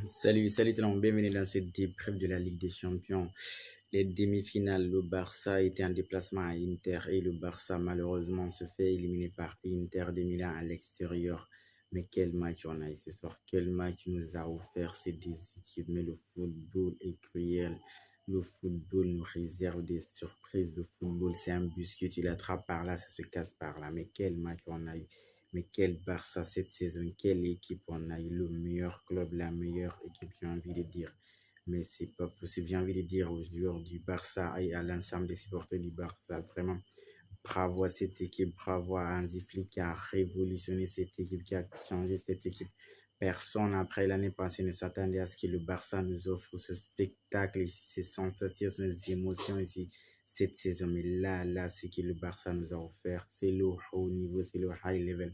Salut tout le monde, bienvenue dans ce débrief de la Ligue des Champions. Les demi-finales, le Barça était en déplacement à Inter et le Barça malheureusement se fait éliminer par Inter de Milan à l'extérieur. Mais quel match on a eu ce soir, quel match nous a offert ces deux équipes. Mais le football est cruel, le football nous réserve des surprises. Le football c'est un biscuit, tu l'attrapes par là, ça se casse par là. Mais quel match on a eu. Mais quel Barça cette saison, quelle équipe on a eu, le meilleur club, la meilleure équipe, j'ai envie de dire. Mais c'est pas possible, j'ai envie de dire aux joueurs du Barça et à l'ensemble des supporters du Barça, vraiment, bravo à cette équipe, bravo à Hansi Flick qui a révolutionné cette équipe, qui a changé cette équipe. Personne après l'année passée ne s'attendait à ce que le Barça nous offre ce spectacle ici, ces sensations, ces émotions ici cette saison. Mais là, ce que le Barça nous a offert, c'est le haut niveau, c'est le high level.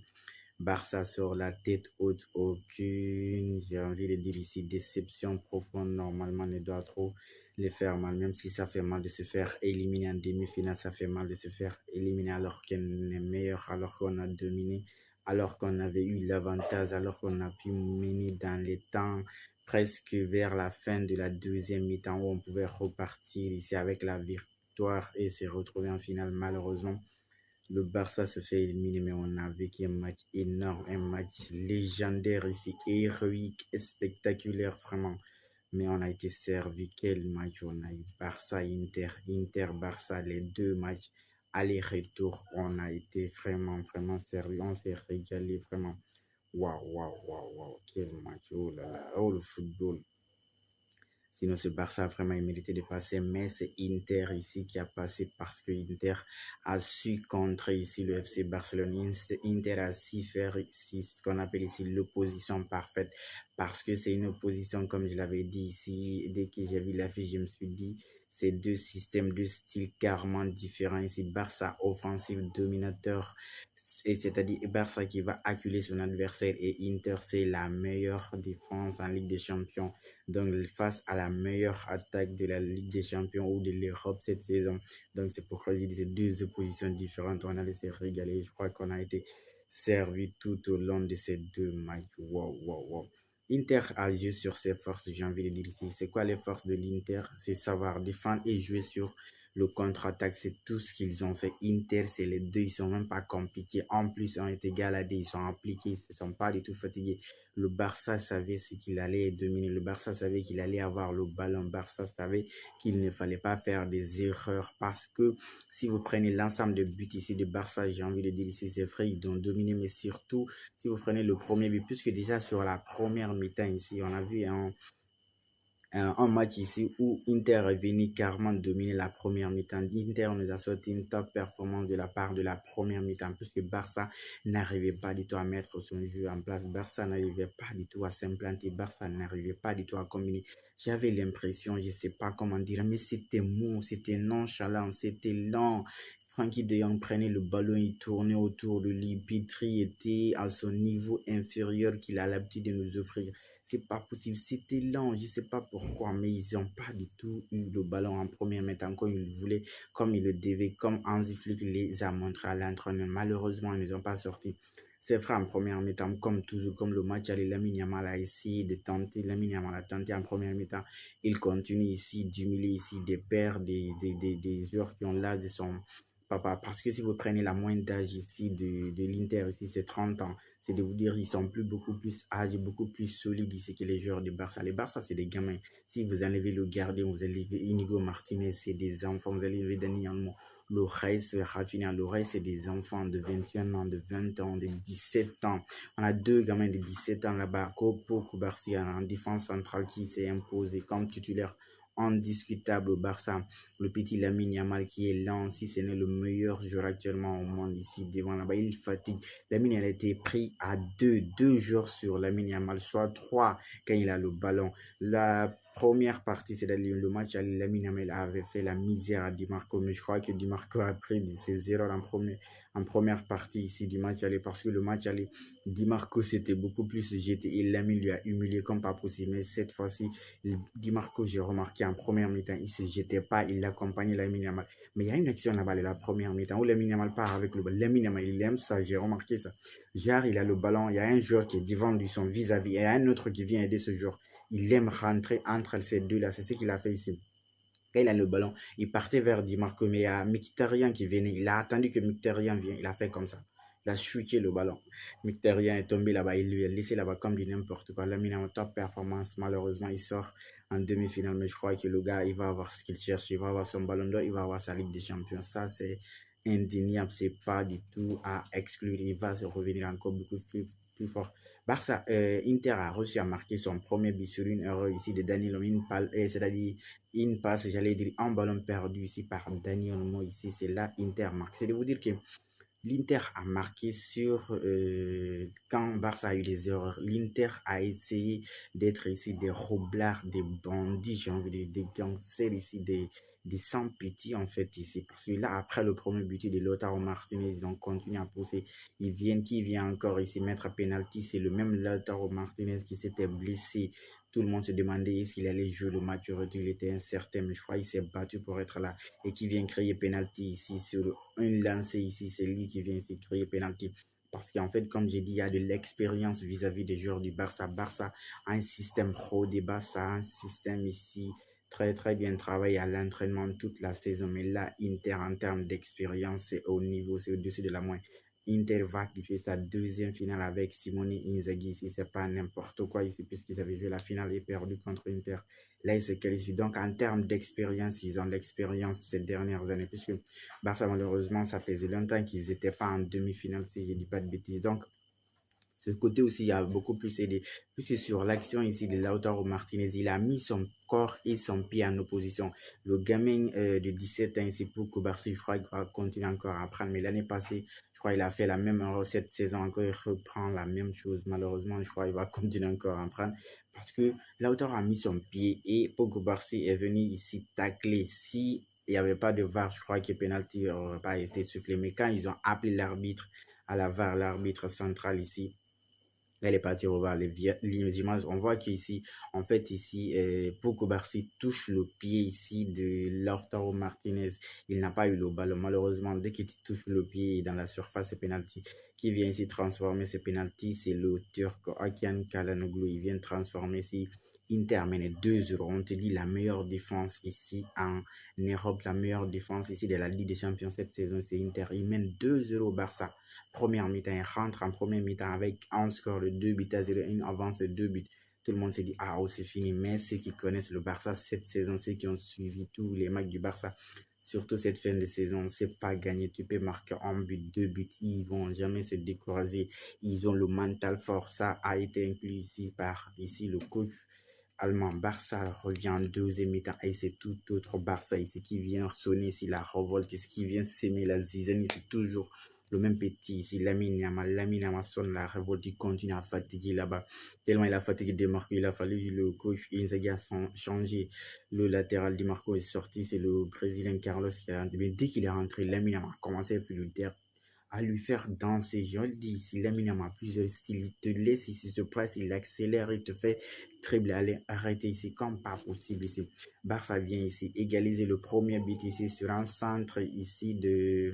Barça sort la tête haute, aucune, j'ai envie de dire ici, déception profonde, normalement ne doit trop les faire mal, même si ça fait mal de se faire éliminer en demi-finale, ça fait mal de se faire éliminer alors qu'on est meilleur, alors qu'on a dominé, alors qu'on avait eu l'avantage, alors qu'on a pu mener dans les temps presque vers la fin de la deuxième mi-temps où on pouvait repartir ici avec la victoire et se retrouver en finale malheureusement. Le Barça se fait éliminer, mais on a vécu un match énorme, un match légendaire ici, héroïque, spectaculaire vraiment. Mais on a été servi. Quel match on a eu? Barça-Inter, Inter-Barça, les deux matchs aller-retour. On a été vraiment servi. On s'est régalé vraiment. Waouh. Quel match. Oh là là. Oh le football. Sinon, ce Barça a vraiment mérité de passer, mais c'est Inter ici qui a passé parce que Inter a su contrer ici le FC Barcelone. Inter a su faire ici ce qu'on appelle ici l'opposition parfaite parce que c'est une opposition, comme je l'avais dit ici, dès que j'ai vu l'affiche, je me suis dit, c'est deux systèmes, deux styles carrément différents ici. Barça offensif dominateur, et c'est-à-dire Barça qui va acculer son adversaire et Inter c'est la meilleure défense en Ligue des Champions. Donc face à la meilleure attaque de la Ligue des Champions ou de l'Europe cette saison. Donc c'est pourquoi je dis c'est deux oppositions différentes. On a laissé régaler. Je crois qu'on a été servi tout au long de ces deux matchs. Wow. Inter a joué sur ses forces, j'ai envie de dire ici. C'est quoi les forces de l'Inter? C'est savoir défendre et jouer sur le contre-attaque, c'est tout ce qu'ils ont fait. Inter, c'est les deux, ils sont même pas compliqués. En plus, ils ont été galadés, ils sont appliqués, ils ne sont pas du tout fatigués. Le Barça savait ce qu'il allait dominer. Le Barça savait qu'il allait avoir le ballon. Le Barça savait qu'il ne fallait pas faire des erreurs parce que si vous prenez l'ensemble de buts ici de Barça, j'ai envie de dire ici, c'est vrai, ils ont dominé, mais surtout, si vous prenez le premier but, puisque déjà sur la première mi-temps ici, on a vu un match ici où Inter est venu carrément dominer la première mi-temps. Inter nous a sorti une top performance de la part de la première mi-temps puisque Barça n'arrivait pas du tout à mettre son jeu en place. Barça n'arrivait pas du tout à s'implanter. Barça n'arrivait pas du tout à combiner. J'avais l'impression, je ne sais pas comment dire, mais c'était mou, c'était nonchalant, c'était lent. Frankie de Jong prenait le ballon, il tournait autour de lui. Petri était à son niveau inférieur qu'il a l'habitude de nous offrir. C'est pas possible, c'était lent, je sais pas pourquoi, mais ils n'ont pas du tout eu le ballon en première mi-temps comme ils voulaient, comme ils le devaient, comme Hansi Flick les a montré à l'entraîneur. Malheureusement, ils n'ont pas sorti. C'est vrai en première mi-temps, comme toujours, comme le match allait, Lamine Yamal a essayé de tenter, Lamine Yamal a tenté en première mi-temps. Il continue ici d'humilier ici des pères, des joueurs qui ont l'âge de son papa. Parce que si vous prenez la moyenne d'âge ici de l'Inter, ici c'est 30 ans. C'est de vous dire qu'ils sont beaucoup plus âgés, beaucoup plus solides ici que les joueurs de Barça. Les Barça, c'est des gamins. Si vous enlevez le gardien, vous enlevez Inigo Martinez, c'est des enfants. Vous enlevez Dani Olmo, le reste, Rafinha, le reste, c'est des enfants de 21 ans, de 20 ans, de 17 ans. On a deux gamins de 17 ans là-bas. Kopo Koubarsi en défense centrale qui s'est imposé comme titulaire indiscutable au Barça. Le petit Lamine Yamal qui est lent, si ce n'est le meilleur joueur actuellement au monde ici devant là-bas, il fatigue. Lamine a été pris à deux joueurs sur Lamine Yamal, soit trois quand il a le ballon. La première partie, c'est-à-dire le match, Lamine Yamal avait fait la misère à Di Marco, mais je crois que Di Marco a pris ses erreurs en première partie ici du match aller parce que le match aller, Di Marco s'était beaucoup plus jeté et Lamine lui a humilié comme pas possible. Mais cette fois-ci, Di Marco, j'ai remarqué en première mi-temps, il ne se jetait pas, il accompagnait Lamine Yamal. Mais il y a une action là-bas de la première mi-temps où Lamine Yamal part avec le ballon. Lamine Yamal, il aime ça, j'ai remarqué ça. Genre, il a le ballon, il y a un joueur qui est devant lui, son vis-à-vis, et un autre qui vient aider ce joueur. Il aime rentrer entre ces deux-là. C'est ce qu'il a fait ici. Quand il a le ballon, il partait vers Di Marco, mais il y a Mkhitaryan qui venait. Il a attendu que Mkhitaryan vienne. Il a fait comme ça. Il a shooté le ballon. Mkhitaryan est tombé là-bas. Il lui a laissé là-bas comme du n'importe quoi. Lamine a une top performance. Malheureusement, il sort en demi-finale. Mais je crois que le gars, il va avoir ce qu'il cherche. Il va avoir son ballon d'or. Il va avoir sa Ligue des Champions. Ça, c'est indéniable. C'est pas du tout à exclure. Il va se revenir encore beaucoup plus fort. Barça, Inter a réussi à marquer son premier but sur une erreur ici de Danilo, c'est-à-dire une passe, j'allais dire un ballon perdu ici par Daniel Mo. Ici, c'est là Inter marque. C'est de vous dire que l'Inter a marqué sur quand Barça a eu des erreurs. L'Inter a essayé d'être ici des roublards, des bandits, j'ai envie de dire, des gangsters ici, des sans-pitié en fait ici. Parce que là, après le premier but de Lautaro Martinez, ils ont continué à pousser. Qui vient encore ici mettre un penalty. C'est le même Lautaro Martinez qui s'était blessé. Tout le monde se demandait s'il allait jouer le match retour. Il était incertain, mais je crois qu'il s'est battu pour être là. Et qui vient créer penalty ici sur une lancée ici. C'est lui qui vient ici créer penalty. Parce qu'en fait, comme j'ai dit, il y a de l'expérience vis-à-vis des joueurs du Barça. Barça a un système rodé. Barça a un système ici très bien travaillé à l'entraînement toute la saison. Mais là, Inter, en termes d'expérience, c'est au niveau, c'est au-dessus de la moyenne. Inter va jouer sa deuxième finale avec Simone Inzaghi. Si c'est pas n'importe quoi ici, puisqu'ils avaient joué la finale et perdu contre Inter. Là, ils se qualifient. Donc, en termes d'expérience, ils ont l'expérience ces dernières années. Puisque Barça, malheureusement, ça faisait longtemps qu'ils n'étaient pas en demi-finale, si je ne dis pas de bêtises. Donc, ce côté aussi, il a beaucoup plus aidé. Plus sur l'action ici de Lautaro Martinez, il a mis son corps et son pied en opposition. Le gamin de 17 ans ici pour Koubarsi, je crois qu'il va continuer encore à apprendre. Mais l'année passée, je crois qu'il a fait la même erreur cette saison encore. Il reprend la même chose. Malheureusement, je crois qu'il va continuer encore à apprendre. Parce que Lautaro a mis son pied et Pogba Barsi est venu ici tacler. Si il n'y avait pas de VAR, je crois que le penalty n'aurait pas été soufflé. Mais quand ils ont appelé l'arbitre à la VAR, l'arbitre central ici, elle est partie revoir les images. On voit qu'ici, en fait, ici, Poko Barsi touche le pied ici de Lautaro Martinez. Il n'a pas eu le ballon. Malheureusement, dès qu'il touche le pied dans la surface, c'est penalty. Qui vient ici transformer ce penalty, c'est le Turc Hakan Çalhanoğlu. Il vient transformer ici. Inter mène 2-0. On te dit la meilleure défense ici en Europe, la meilleure défense ici de la Ligue des Champions cette saison, c'est Inter. Il mène 2-0 au Barça. Première mi-temps, il rentre en première mi-temps avec un score de 2-0, une avance de 2 buts. Tout le monde se dit, ah, oh, c'est fini. Mais ceux qui connaissent le Barça cette saison, ceux qui ont suivi tous les matchs du Barça, surtout cette fin de saison, c'est pas gagné. Tu peux marquer un but, 2 buts. Ils vont jamais se décourager. Ils ont le mental fort. Ça a été inclus ici par le coach allemand. Barça revient en deuxième mi-temps et c'est tout autre Barça ici qui vient sonner ici la révolte, ici qui vient s'aimer la zizanie. C'est toujours le même petit ici, Lamine Yamal sonne la révolte, il continue à fatiguer là-bas. Tellement il a fatigué de Marco, il a fallu le coach Inzaghi a changé. Le latéral de Marco est sorti, c'est le Brésilien Carlos qui est rentré. Mais dès qu'il est rentré, Lamine Yamal a commencé à lui faire danser. Je le dis, si Lamine Yamal a plusieurs styles, il te laisse ici, se place, il accélère, il te fait tripler, allez, arrêtez ici, comme pas possible ici. Barça vient ici égaliser le premier but ici sur un centre ici de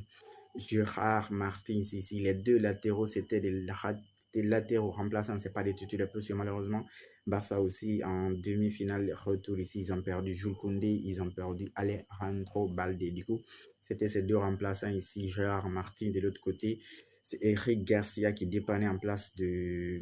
Gérard Martins ici. Les deux latéraux, c'était des latéraux remplaçants, c'est pas des titulaires, parce que malheureusement, Barça aussi en demi-finale retour ici, ils ont perdu Jules Koundé, ils ont perdu Alejandro Balde. Du coup, c'était ces deux remplaçants ici, Gérard Martin de l'autre côté. C'est Eric Garcia qui dépannait en place de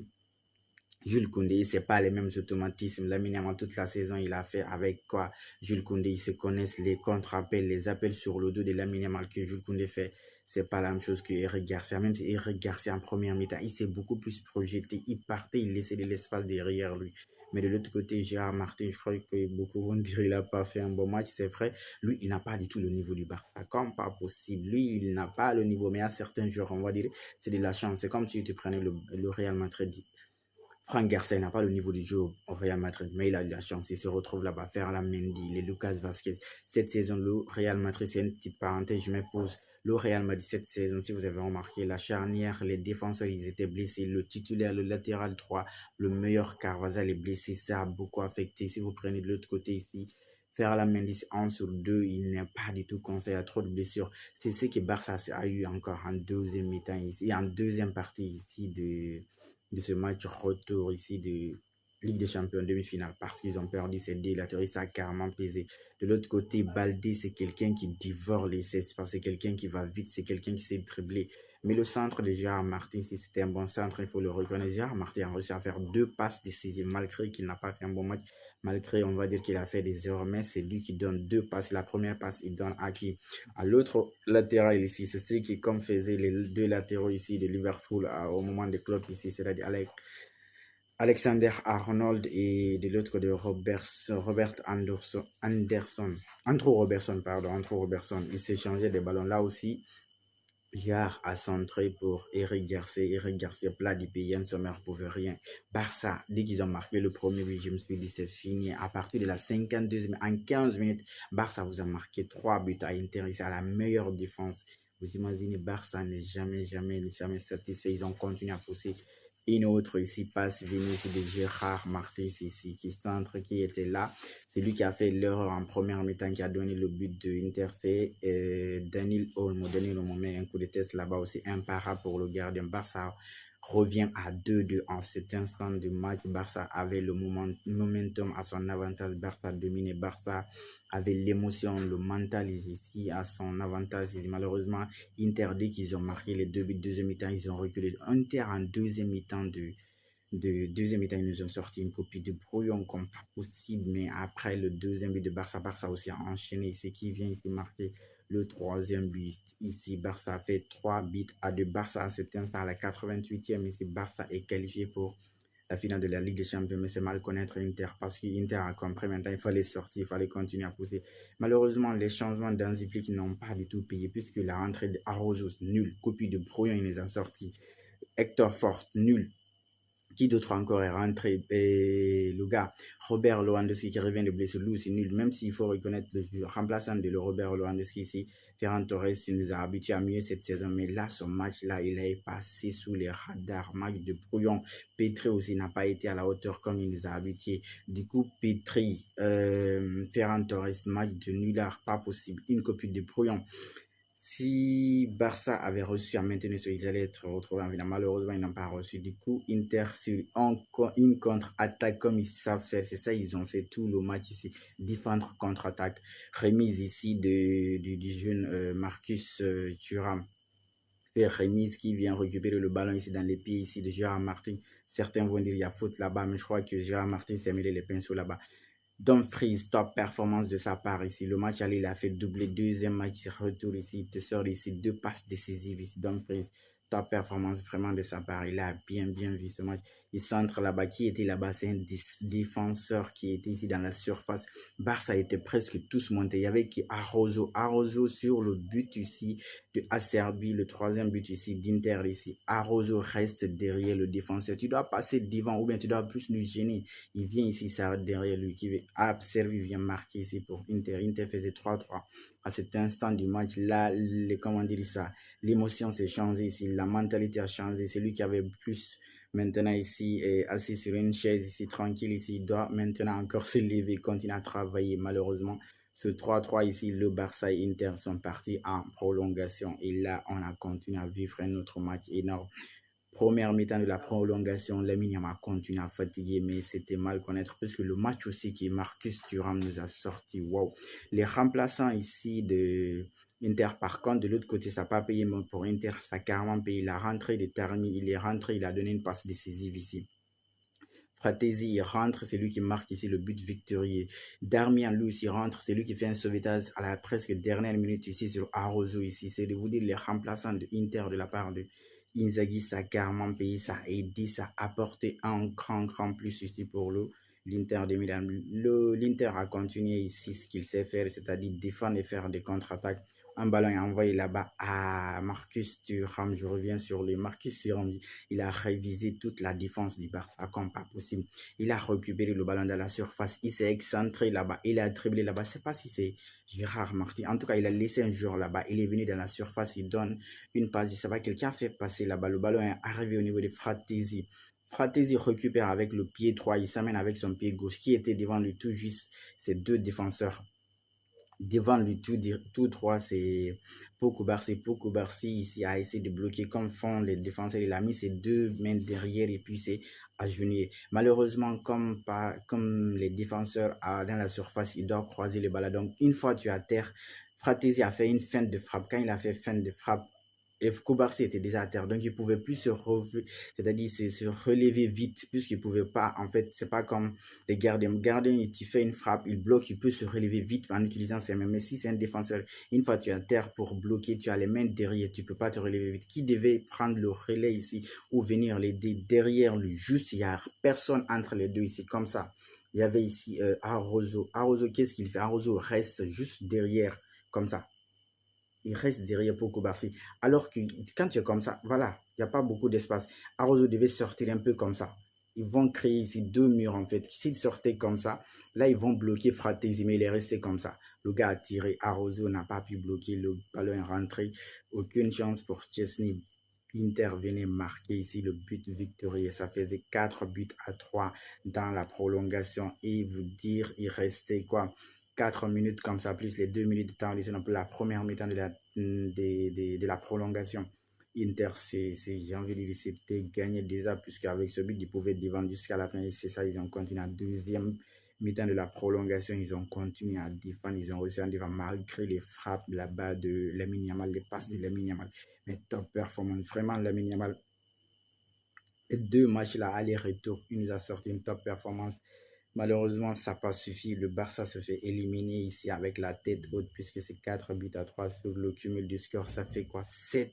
Jules Koundé. C'est pas les mêmes automatismes. Lamine Yamal toute la saison, il a fait avec quoi Jules Koundé, ils se connaissent les contre-appels, les appels sur le dos de Lamine Yamal que Jules Koundé fait. C'est pas la même chose que Eric Garcia. Même si Eric Garcia en première mi-temps, il s'est beaucoup plus projeté. Il partait, il laissait de l'espace derrière lui. Mais de l'autre côté, Gérard Martin, je crois que beaucoup vont dire qu'il n'a pas fait un bon match. C'est vrai, lui, il n'a pas du tout le niveau du Barça. Comme pas possible. Lui, il n'a pas le niveau. Mais à certains joueurs, on va dire, c'est de la chance. C'est comme si tu prenais le Real Madrid. Franck Garcia n'a pas le niveau du jeu au Real Madrid, mais il a eu la chance. Il se retrouve là-bas, faire la Mendy, les Lucas Vasquez. Cette saison, le Real Madrid, c'est une petite parenthèse, je me pose. Le Real Madrid, cette saison, si vous avez remarqué, la charnière, les défenseurs, ils étaient blessés. Le titulaire, le latéral droit, le meilleur Carvajal est blessé. Ça a beaucoup affecté. Si vous prenez de l'autre côté ici, faire la Mendy 1 sur 2, il n'est pas du tout conseillé. Il y a trop de blessures. C'est ce que Barça a eu encore en deuxième mi-temps ici, en deuxième partie ici de ce match retour ici Ligue des Champions demi-finale parce qu'ils ont perdu ces deux latéraux, ça a carrément pesé. De l'autre côté, Baldé, c'est quelqu'un qui dévore les cesses, c'est quelqu'un qui va vite, c'est quelqu'un qui sait dribbler. Mais le centre de Gérard Martin, si c'était un bon centre, il faut le reconnaître. Gérard Martin a réussi à faire 2 passes décisives malgré qu'il n'a pas fait un bon match, malgré on va dire qu'il a fait des erreurs, mais c'est lui qui donne 2 passes. La première passe, il donne à qui? À l'autre latéral ici. C'est celui qui, comme faisaient les 2 latéraux ici de Liverpool au moment des clubs ici, c'est-à-dire Alexander Arnold et de l'autre côté Robert Anderson, Andrew Robertson. Ils s'échangeaient des ballons là aussi. Yard a centré pour Eric Garcia. Eric Garcia, plat du pays, Yann Sommer ne pouvait rien. Barça, dès qu'ils ont marqué le premier but, je me suis dit c'est fini. À partir de la 52e, en 15 minutes, Barça vous a marqué 3 buts à Inter. C'est à la meilleure défense. Vous imaginez, Barça n'est jamais satisfait. Ils ont continué à pousser. Une autre ici passe venue de Gérard Martin ici, qui était là. C'est lui qui a fait l'erreur en première mi-temps, qui a donné le but de Inter. C'est Daniel Olmo. Daniel Olmo met un coup de tête là-bas aussi, imparable pour le gardien. Barça revient à 2-2 en cet instant du match. Barça avait le momentum à son avantage. Barça dominé. Barça avait l'émotion, le mental ici à son avantage. Malheureusement, Inter, dès qu'ils ont marqué les 2 buts de deuxième mi-temps, ils ont reculé. Inter en deuxième mi-temps deuxième mi-temps, ils nous ont sorti une copie de brouillon comme pas possible. Mais après le deuxième but de Barça, Barça aussi a enchaîné ici, qui vient ici marquer le troisième but. Ici, Barça fait 3-2. Barça à cet instant à la 88e. Ici, Barça est qualifié pour la finale de la Ligue des Champions, mais c'est mal connaître Inter parce qu'Inter a compris maintenant, il fallait sortir, il fallait continuer à pousser. Malheureusement, les changements d'Hansi n'ont pas du tout payé puisque la rentrée de Arroyo, nul, copie de brouillon, il les a sortis. Hector Fort, nul. Qui d'autre encore est rentré? Et le gars, Robert Lewandowski qui revient de blessure, lui c'est nul. Même s'il faut reconnaître le remplaçant de Robert Lewandowski ici, Ferran Torres, il nous a habitués à mieux cette saison. Mais là, son match-là, il est passé sous les radars. Match de brouillon. Petri aussi n'a pas été à la hauteur comme il nous a habitués. Du coup, Petri, Ferran Torres, match de nulard, pas possible. Une copie de brouillon. Si Barça avait reçu à maintenir ils allaient être retrouvés en finale. Malheureusement, ils n'ont pas reçu. Du coup, Inter sur une contre-attaque comme ils savent faire. C'est ça, ils ont fait tout le match ici. Défendre contre-attaque. Remise ici du jeune Marcus Thuram. Remise qui vient récupérer le ballon ici dans les pieds ici de Gérard Martin. Certains vont dire qu'il y a faute là-bas, mais je crois que Gérard Martin s'est mêlé les pinceaux là-bas. Dumfries, top performance de sa part ici. Le match aller, il a fait doubler. Deuxième match retour ici. Il te sort ici 2 passes décisives ici. Dumfries, top performance vraiment de sa part. Il a bien vu ce match. Il centre là-bas. Qui était là-bas? C'est un défenseur qui était ici dans la surface. Barça était presque tous montés. Il y avait qui Arroyo sur le but ici de Acerbi. Le troisième but ici d'Inter ici. Arroyo reste derrière le défenseur. Tu dois passer devant ou bien tu dois plus lui gêner. Il vient ici, ça derrière lui qui a servi, vient marquer ici pour Inter. Inter faisait 3-3. À cet instant du match, là, comment dire ça, l'émotion s'est changée ici, la mentalité a changé. Celui qui avait plus maintenant ici est assis sur une chaise ici, tranquille ici, il doit maintenant encore se lever, continuer à travailler. Malheureusement, ce 3-3 ici, le Barça et Inter sont partis en prolongation. Et là, on a continué à vivre un autre match énorme. Première mi-temps de la prolongation, Lamine Yamal a continué à fatiguer, mais c'était mal connaître parce que le match aussi qui Marcus Thuram nous a sorti. Wow. Les remplaçants ici de Inter, par contre, de l'autre côté, ça n'a pas payé, mais pour Inter, ça a carrément payé. La rentrée de Tarmi, il est rentré, il a donné une passe décisive ici. Fratesi, il rentre, c'est lui qui marque ici le but victorieux. Darmian, lui aussi rentre, c'est lui qui fait un sauvetage à la presque dernière minute ici sur Arroyo ici. C'est de vous dire les remplaçants de Inter de la part de Inzaghi, ça a carrément payé, ça a aidé, ça a apporté un grand plus ici pour l'Inter de Milan. L'Inter a continué ici ce qu'il sait faire, c'est-à-dire défendre et faire des contre-attaques. Un ballon est envoyé là-bas à Marcus Thuram. Je reviens sur lui. Marcus Thuram, il a révisé toute la défense du Barça comme pas possible. Il a récupéré le ballon dans la surface. Il s'est excentré là-bas. Il a dribblé là-bas. Je ne sais pas si c'est Gérard Martin. En tout cas, il a laissé un joueur là-bas. Il est venu dans la surface. Il donne une passe. Je ne sais pas, quelqu'un a fait passer là-bas. Le ballon est arrivé au niveau de Fratesi. Fratesi récupère avec le pied droit. Il s'amène avec son pied gauche qui était devant lui tout juste. Ces deux défenseurs. Devant lui tout droit, c'est Pau Cubarsí ici a essayé de bloquer comme font les défenseurs. Il a mis ses deux mains derrière et puis c'est agenouillé. Malheureusement, comme les défenseurs dans la surface, ils doivent croiser le ballon. Donc, une fois tu es à terre, Fratesi a fait une feinte de frappe. Quand il a fait feinte de frappe, et Koubarsi était déjà à terre, donc il ne pouvait plus c'est-à-dire se relever vite, puisqu'il ne pouvait pas, en fait, c'est pas comme les gardiens. Le gardien, il fait une frappe, il bloque, il peut se relever vite en utilisant ses mains. Mais si c'est un défenseur, une fois tu es à terre pour bloquer, tu as les mains derrière, tu ne peux pas te relever vite. Qui devait prendre le relais ici ou venir l'aider derrière lui? Juste, il n'y a personne entre les deux ici, comme ça. Il y avait ici Arrozo. Arrozo, qu'est-ce qu'il fait? Arrozo reste juste derrière, comme ça. Il reste derrière pour Koubarsi. Alors que quand tu es comme ça, voilà, il n'y a pas beaucoup d'espace. Arrozo devait sortir un peu comme ça. Ils vont créer ici deux murs en fait. S'ils sortaient comme ça, là ils vont bloquer Fratesi, mais il est resté comme ça. Le gars a tiré, Arrozo n'a pas pu bloquer, le ballon est rentré. Aucune chance pour Chesney. Inter venait marquer ici le but victorieux. Ça faisait 4 buts à 3 dans la prolongation. Et vous dire, il restait quoi? 4 minutes comme ça, plus les 2 minutes de temps additionnel pour la première mi-temps de la prolongation. Inter, j'ai envie de dire, c'était gagné déjà, puisqu'avec ce but, ils pouvaient défendre jusqu'à la fin. Et c'est ça, ils ont continué en deuxième mi-temps de la prolongation. Ils ont continué à défendre. Ils ont réussi à défendre malgré les frappes là-bas de Lamine Yamal, les passes de Lamine Yamal. Mais top performance, vraiment Lamine Yamal. Les deux matchs là, aller-retour, il nous a sorti une top performance. Malheureusement, ça n'a pas suffi. Le Barça se fait éliminer ici avec la tête haute puisque c'est 4 buts à 3 sur le cumul du score. Ça fait quoi? 7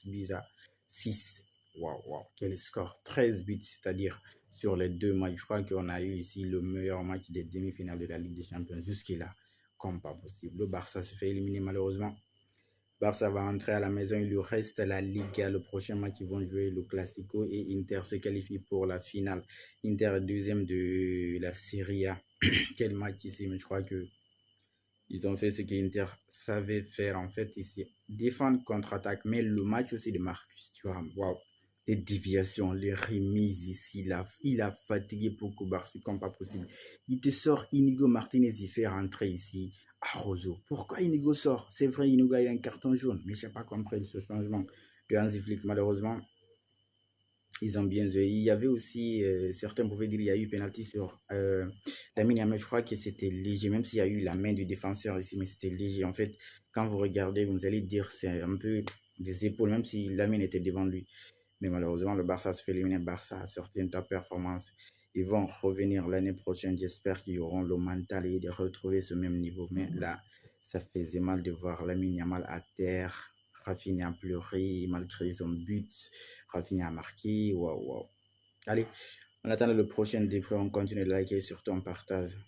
bizarre. 6. Waouh, waouh, quel score. 13 buts, c'est-à-dire sur les deux matchs. Je crois qu'on a eu ici le meilleur match des demi-finales de la Ligue des Champions jusqu'à comme pas possible. Le Barça se fait éliminer malheureusement. Barça va entrer à la maison, il lui reste la Liga, le prochain match, ils vont jouer le Classico et Inter se qualifie pour la finale. Inter est deuxième de la Serie A. Quel match ici, mais je crois que ils ont fait ce qu'Inter savait faire en fait ici, défendre contre-attaque, mais le match aussi de Marcus, tu vois, waouh, les déviations, les remises ici, il a fatigué pour Koubarsi comme pas possible. Il te sort Inigo Martinez, il fait rentrer ici Arrozo. Pourquoi Inigo sort? C'est vrai, Inigo a eu un carton jaune, mais je n'ai pas compris ce changement de Hansi Flick, malheureusement. Ils ont bien joué. Il y avait aussi, certains pouvaient dire, il y a eu pénalty sur Lamine Yamal. Je crois que c'était léger, même s'il y a eu la main du défenseur ici, mais c'était léger. En fait, quand vous regardez, vous allez dire c'est un peu des épaules, même si Lamine était devant lui. Mais malheureusement, le Barça se fait éliminer. Le Barça a sorti une top performance. Ils vont revenir l'année prochaine. J'espère qu'ils auront le mental et de retrouver ce même niveau. Mais là, ça faisait mal de voir Lamine Yamal à terre. Rafinha a pleuré malgré son but. Rafinha a marqué. Waouh, waouh. Allez, on attend le prochain débrief. On continue de liker et surtout on partage.